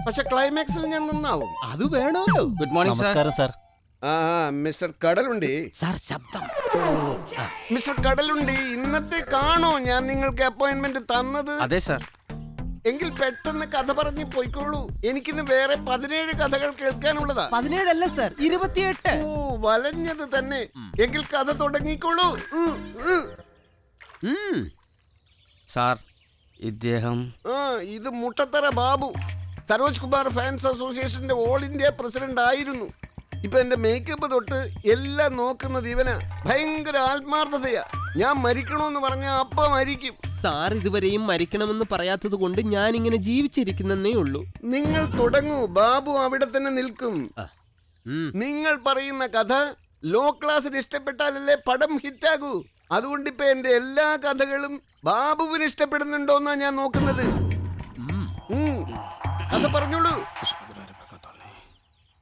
പക്ഷെ ക്ലൈമാക്സിൽ ഞാൻ നന്നാവും. അത് വേണമല്ലോ. Good morning sir. നമസ്കാരം സാർ. ആ മിസ്റ്റർ കടലുണ്ടി, സാർ ശബ്ദം. മിസ്റ്റർ കടലുണ്ടി, ഇന്നത്തെ കാണോ ഞാൻ നിങ്ങൾക്ക് അപ്പോയിന്റ്മെന്റ് തന്നത്? അതെ സർ. എങ്കിൽ പെട്ടെന്ന് കഥ പറഞ്ഞ് പോയിക്കോളൂ. എനിക്കിന്ന് വേറെ 17 കഥകൾ കേൾക്കാനുള്ളതാ. 17 അല്ല സാർ, 28. ഓ, വലഞ്ഞത് തന്നെ. എങ്കിൽ കഥ തുടങ്ങിക്കോളൂ. സാർ, ഇദ്ദേഹം ഇത് മുട്ടത്തറ ബാബു, സരോജ് കുമാർ ഫാൻസ് അസോസിയേഷന്റെ ഓൾ ഇന്ത്യ പ്രസിഡന്റ് ആയിരുന്നു. ഇപ്പൊ എന്റെ മേക്കപ്പ് തൊട്ട് എല്ലാം നോക്കുന്നത് ഇവനാ. ഭയങ്കര ആത്മാർത്ഥതയാ. ഞാൻ മരിക്കണമെന്ന് പറഞ്ഞ അപ്പ മരിക്കും. സാർ ഇതുവരെയും മരിക്കണമെന്ന് പറയാത്തത് കൊണ്ട് ഞാൻ ഇങ്ങനെ ജീവിച്ചിരിക്കുന്നേ ഉള്ളൂ. നിങ്ങൾ തുടങ്ങൂ, ബാബു അവിടെ തന്നെ നിൽക്കും. നിങ്ങൾ പറയുന്ന കഥ ലോ ക്ലാസ്സിന് ഇഷ്ടപ്പെട്ടാലല്ലേ പടം ഹിറ്റാകൂ. അതുകൊണ്ട് ഇപ്പൊ എന്റെ എല്ലാ കഥകളും ബാബുവിന് ഇഷ്ടപ്പെടുന്നുണ്ടോന്നാ ഞാൻ നോക്കുന്നത്. കഥ പറഞ്ഞോളൂ.